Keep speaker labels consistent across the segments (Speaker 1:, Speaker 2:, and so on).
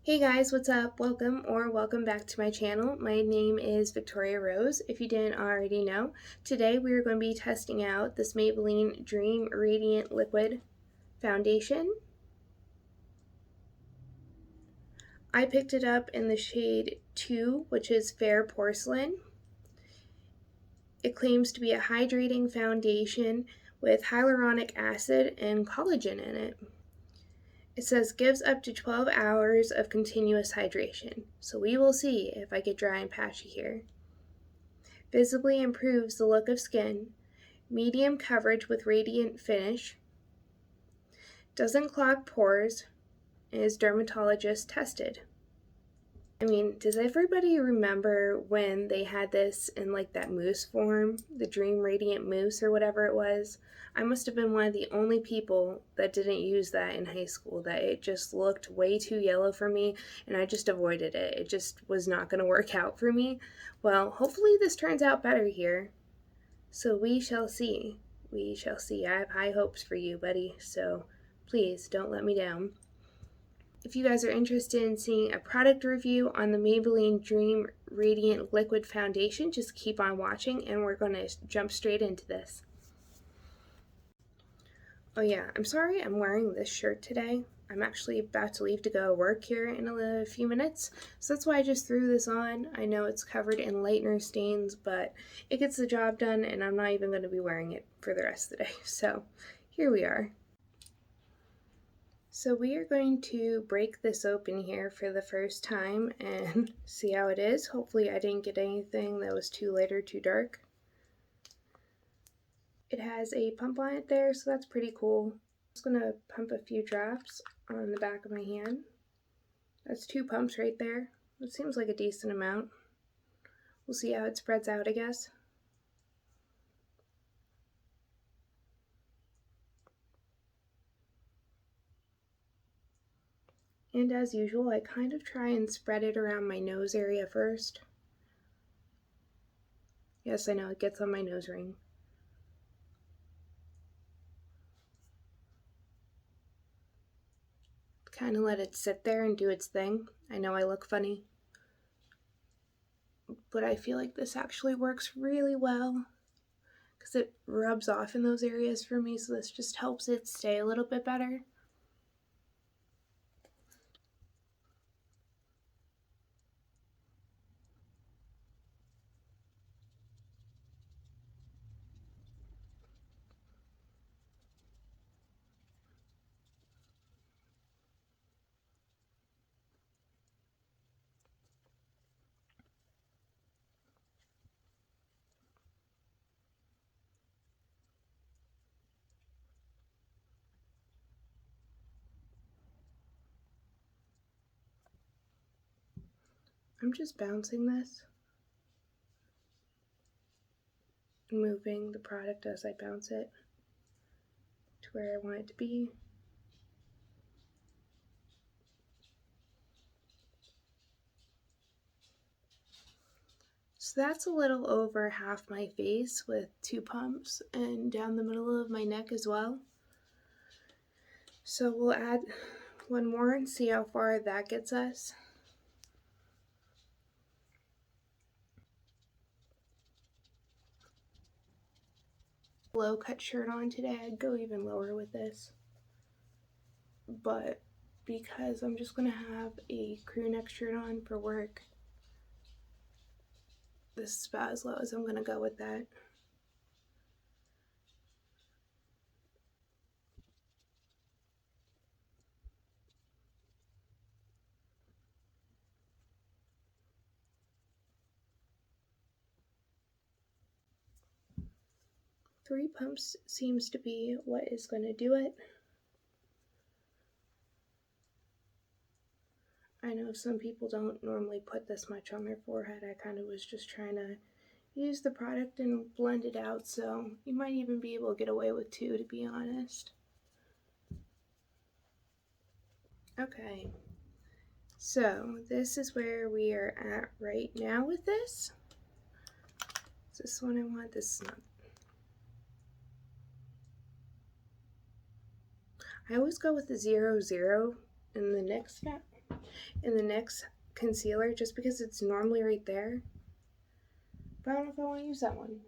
Speaker 1: Hey guys, what's up? Welcome back to my channel. My name is Victoria Rose, if you didn't already know. Today we are going to be testing out this Maybelline Dream Radiant Liquid Foundation. I picked it up in the shade 2, which is Fair Porcelain. It claims to be a hydrating foundation with hyaluronic acid and collagen in it. It says gives up to 12 hours of continuous hydration, so we will see if I get dry and patchy here. Visibly improves the look of skin, medium coverage with radiant finish, doesn't clog pores, and is dermatologist tested. I mean, does everybody remember when they had this in like that mousse form, the Dream Radiant Mousse or whatever it was? I must have been one of the only people that didn't use that in high school, that it just looked way too yellow for me and I just avoided it. It just was not going to work out for me. Well, hopefully this turns out better here. So we shall see. We shall see. I have high hopes for you, buddy, so please don't let me down. If you guys are interested in seeing a product review on the Maybelline Dream Radiant Liquid Foundation, just keep on watching and we're going to jump straight into this. Oh yeah, I'm sorry I'm wearing this shirt today. I'm actually about to leave to go work here in a few minutes, so that's why I just threw this on. I know it's covered in lightener stains, but it gets the job done and I'm not even going to be wearing it for the rest of the day. So here we are. So we are going to break this open here for the first time and see how it is. Hopefully I didn't get anything that was too light or too dark. It has a pump on it there, so that's pretty cool. I'm just going to pump a few drops on the back of my hand. That's 2 pumps right there. It seems like a decent amount. We'll see how it spreads out, I guess. And as usual, I kind of try and spread it around my nose area first. Yes, I know, it gets on my nose ring. Kind of let it sit there and do its thing. I know I look funny, but I feel like this actually works really well because it rubs off in those areas for me, so this just helps it stay a little bit better. I'm just bouncing this, moving the product as I bounce it to where I want it to be. So that's a little over half my face with 2 pumps and down the middle of my neck as well. So we'll add one more and see how far that gets us. Low cut shirt on today. I'd go even lower with this, but because I'm just gonna have a crew neck shirt on for work, this is about as low as I'm gonna go with that. Three pumps seems to be what is going to do it. I know some people don't normally put this much on their forehead. I kind of was just trying to use the product and blend it out, so you might even be able to get away with 2, to be honest. Okay, so this is where we are at right now with this. Is this one I want? This is not. I always go with the 0, 0 in the next step. in the NYX concealer just because it's normally right there. But I don't know if I want to use that one.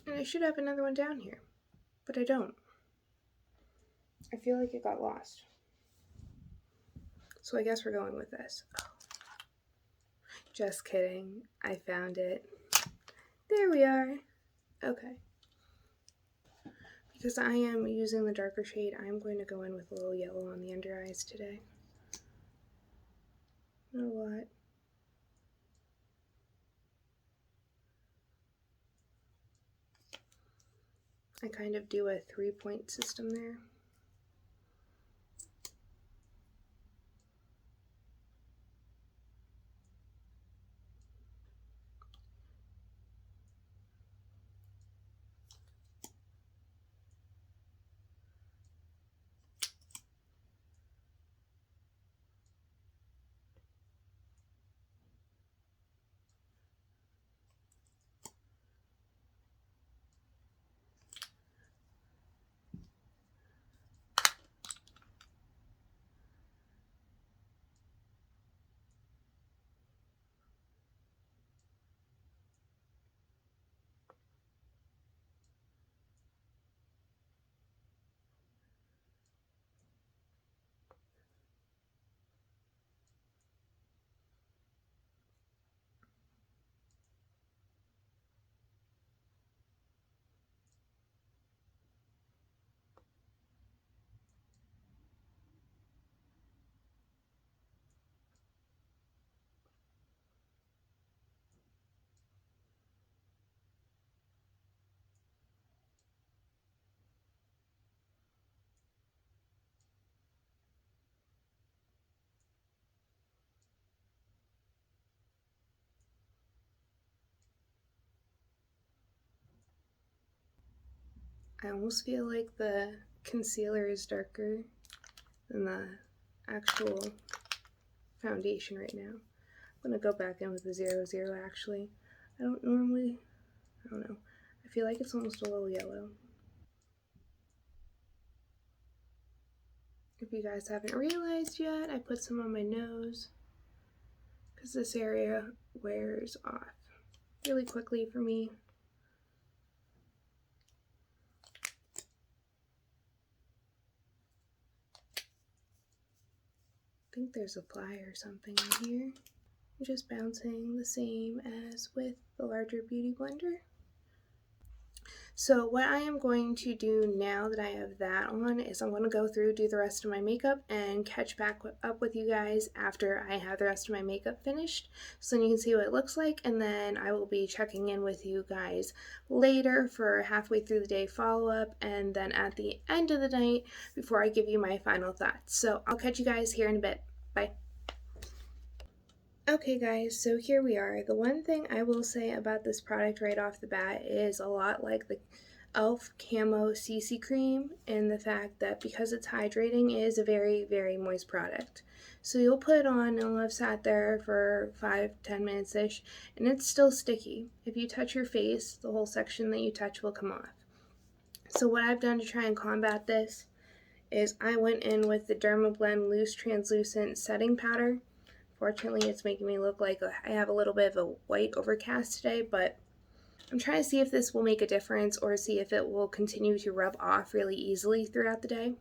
Speaker 1: And I should have another one down here, but I don't. I feel like it got lost. So I guess we're going with this. Oh. Just kidding. I found it. There we are. Okay. Because I am using the darker shade, I'm going to go in with a little yellow on the under eyes today. Not a lot. I kind of do a 3-point system there. I almost feel like the concealer is darker than the actual foundation right now. I'm going to go back in with the 00 actually. I don't know. I feel like it's almost a little yellow. If you guys haven't realized yet, I put some on my nose because this area wears off really quickly for me. I think there's a fly or something in here. I'm just bouncing the same as with the larger beauty blender. So what I am going to do now that I have that on is I'm going to go through, do the rest of my makeup, and catch back up with you guys after I have the rest of my makeup finished, so then you can see what it looks like, and then I will be checking in with you guys later for halfway through the day follow-up, and then at the end of the night before I give you my final thoughts. So I'll catch you guys here in a bit. Bye. Okay guys, so here we are. The one thing I will say about this product right off the bat is a lot like the e.l.f. Camo CC Cream in the fact that because it's hydrating, it is a very, very moist product. So you'll put it on and it'll have sat there for 5-10 minutes-ish and it's still sticky. If you touch your face, the whole section that you touch will come off. So what I've done to try and combat this is I went in with the Dermablend Loose Translucent Setting Powder. Fortunately, it's making me look like I have a little bit of a white overcast today, but I'm trying to see if this will make a difference or see if it will continue to rub off really easily throughout the day.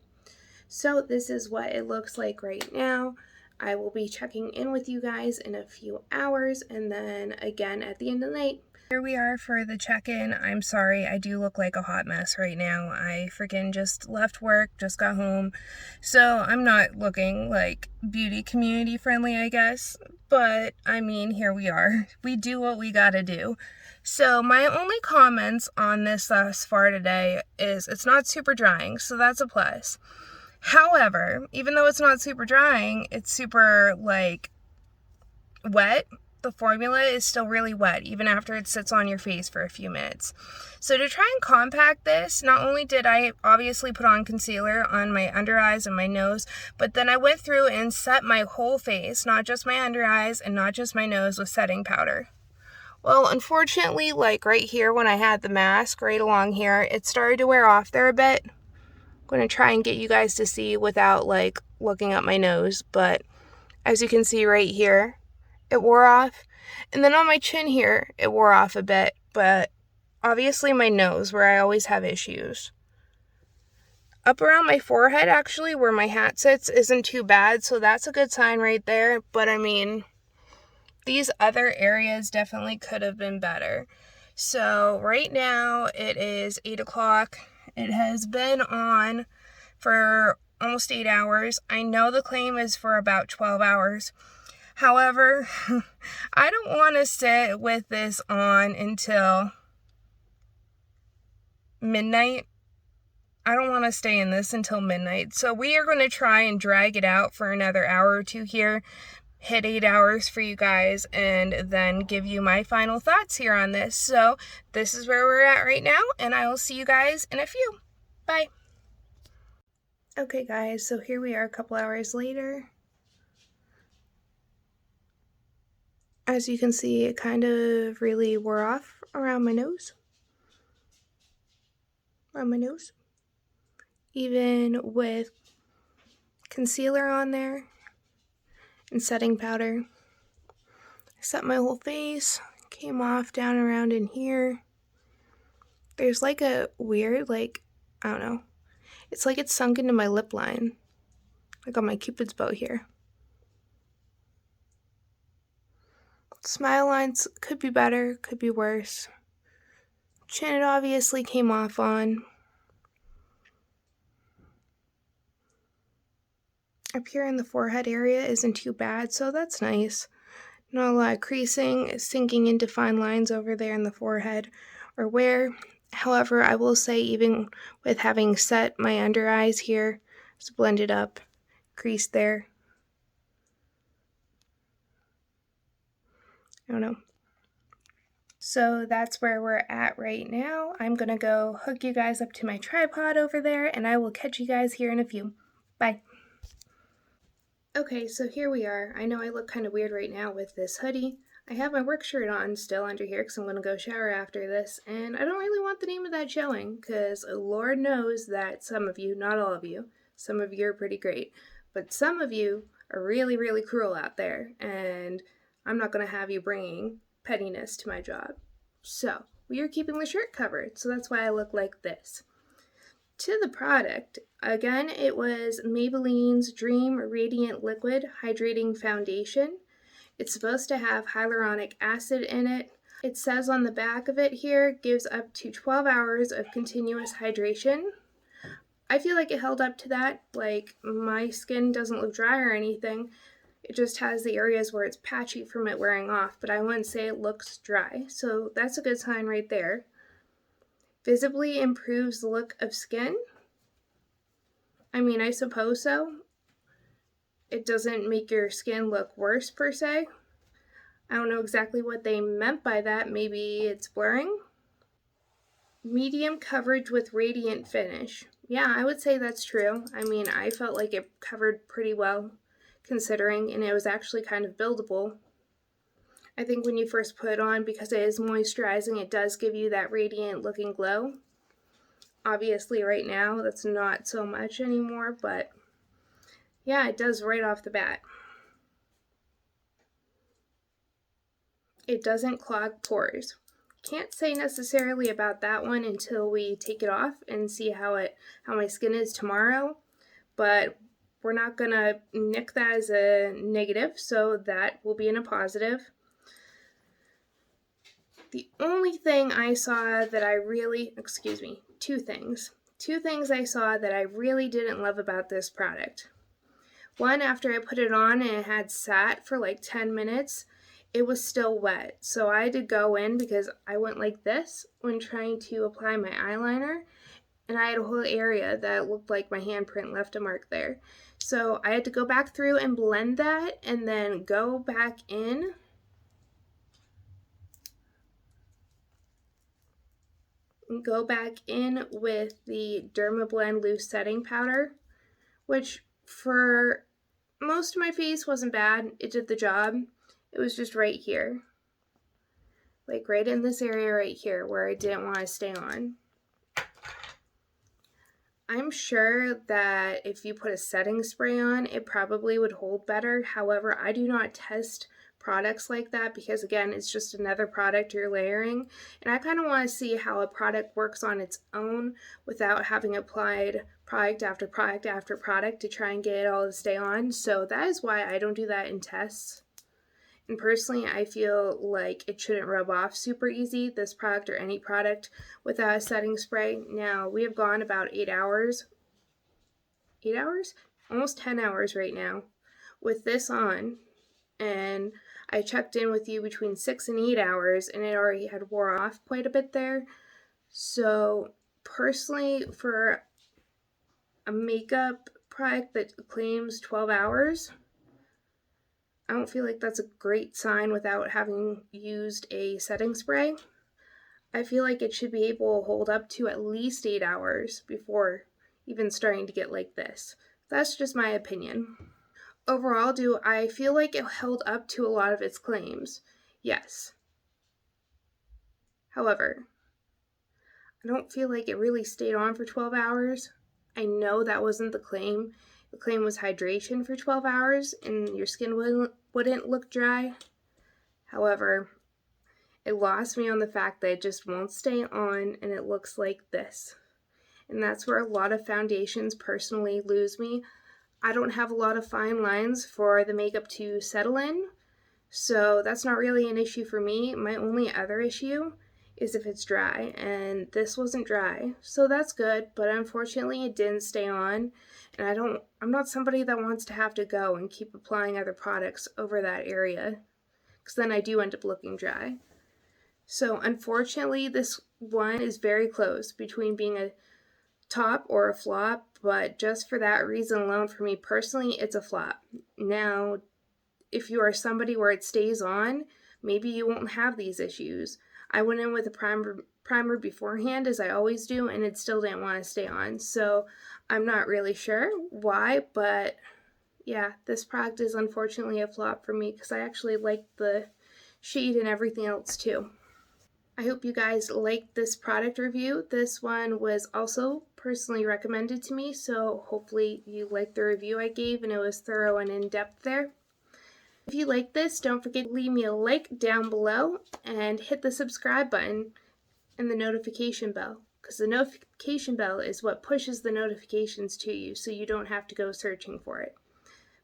Speaker 1: So this is what it looks like right now. I will be checking in with you guys in a few hours, and then again at the end of the night. Here we are for the check-in. I'm sorry, I do look like a hot mess right now. I freaking just left work, just got home, so I'm not looking like beauty community friendly, I guess, but I mean, here we are. We do what we gotta do. So my only comments on this thus far today is it's not super drying, so that's a plus. However, even though it's not super drying, it's super like wet. The formula is still really wet even after it sits on your face for a few minutes. So to try and compact this, not only did I obviously put on concealer on my under eyes and my nose, but then I went through and set my whole face, not just my under eyes and not just my nose, with setting powder. Well, unfortunately, like right here when I had the mask right along here, it started to wear off there a bit. I'm going to try and get you guys to see without like looking up my nose, but as you can see right here, it wore off. And then on my chin here, it wore off a bit, but obviously my nose, where I always have issues. Up around my forehead, actually, where my hat sits, isn't too bad, so that's a good sign right there. But I mean, these other areas definitely could have been better. So right now it is 8 o'clock. It has been on for almost 8 hours. I know the claim is for about 12 hours. However, I don't want to sit with this on until midnight. I don't want to stay in this until midnight. So we are going to try and drag it out for another hour or two here, hit 8 hours for you guys, and then give you my final thoughts here on this. So this is where we're at right now, and I will see you guys in a few. Bye. Okay guys, so here we are a couple hours later. As you can see, it kind of really wore off around my nose. Even with concealer on there and setting powder. I set my whole face, came off down around in here. There's like a weird, like, I don't know. It's like it's sunk into my lip line, like on my Cupid's bow here. Smile lines could be better, could be worse. Chin it obviously came off on. Up here in the forehead area isn't too bad, so that's nice. Not a lot of creasing, sinking into fine lines over there in the forehead or where. However, I will say even with having set my under eyes here, it's blended up, creased there. I don't know. So that's where we're at right now. I'm going to go hook you guys up to my tripod over there, and I will catch you guys here in a few. Bye. Okay, so here we are. I know I look kind of weird right now with this hoodie. I have my work shirt on still under here because I'm going to go shower after this, and I don't really want the name of that showing because Lord knows that some of you, not all of you, some of you are pretty great, but some of you are really, really cruel out there, and I'm not going to have you bringing pettiness to my job. So we are keeping the shirt covered, so that's why I look like this. To the product, again, it was Maybelline's Dream Radiant Liquid Hydrating Foundation. It's supposed to have hyaluronic acid in it. It says on the back of it here, gives up to 12 hours of continuous hydration. I feel like it held up to that. Like, my skin doesn't look dry or anything. It just has the areas where it's patchy from it wearing off, but I wouldn't say it looks dry. So that's a good sign right there. Visibly improves the look of skin. I mean, I suppose so. It doesn't make your skin look worse per se. I don't know exactly what they meant by that. Maybe it's blurring. Medium coverage with radiant finish. Yeah, I would say that's true. I mean, I felt like it covered pretty well considering, and it was actually kind of buildable. I think when you first put it on, because it is moisturizing, it does give you that radiant looking glow. Obviously right now that's not so much anymore, but yeah, it does right off the bat. It doesn't clog pores. Can't say necessarily about that one until we take it off and see how my skin is tomorrow, but we're not gonna nick that as a negative, so that will be in a positive. The only thing I saw that I really, two things I saw that I really didn't love about this product. One, after I put it on and it had sat for like 10 minutes, it was still wet. So I had to go in because I went like this when trying to apply my eyeliner, and I had a whole area that looked like my handprint left a mark there. So I had to go back through and blend that and then go back in with the Dermablend Loose Setting Powder, which for most of my face wasn't bad. It did the job. It was just right here. like right in this area right here where I didn't want to stay on. I'm sure that if you put a setting spray on, it probably would hold better. However, I do not test products like that because, again, it's just another product you're layering. And I kind of want to see how a product works on its own without having applied product after product after product to try and get it all to stay on. So that is why I don't do that in tests. And personally, I feel like it shouldn't rub off super easy, this product or any product, without a setting spray. Now, we have gone about 8 hours, almost 10 hours right now with this on. And I checked in with you between 6 and 8 hours, and it already had wore off quite a bit there. So, personally, for a makeup product that claims 12 hours, I don't feel like that's a great sign without having used a setting spray. I feel like it should be able to hold up to at least 8 hours before even starting to get like this. That's just my opinion. Overall, do I feel like it held up to a lot of its claims? Yes. However, I don't feel like it really stayed on for 12 hours. I know that wasn't the claim. The claim was hydration for 12 hours and your skin wouldn't look dry. However, it lost me on the fact that it just won't stay on and it looks like this. And that's where a lot of foundations personally lose me. I don't have a lot of fine lines for the makeup to settle in, so that's not really an issue for me. My only other issue is if it's dry, and this wasn't dry, so that's good, but unfortunately it didn't stay on, and I'm not somebody that wants to have to go and keep applying other products over that area, because then I do end up looking dry. So unfortunately, this one is very close between being a top or a flop, but just for that reason alone, for me personally, it's a flop. Now, if you are somebody where it stays on, maybe you won't have these issues. I went in with a primer beforehand, as I always do, and it still didn't want to stay on. So I'm not really sure why, but yeah, this product is unfortunately a flop for me because I actually like the shade and everything else too. I hope you guys liked this product review. This one was also personally recommended to me, so hopefully you liked the review I gave and it was thorough and in-depth there. If you like this, don't forget to leave me a like down below and hit the subscribe button and the notification bell, because the notification bell is what pushes the notifications to you so you don't have to go searching for it.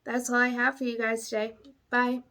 Speaker 1: That's all I have for you guys today. Bye.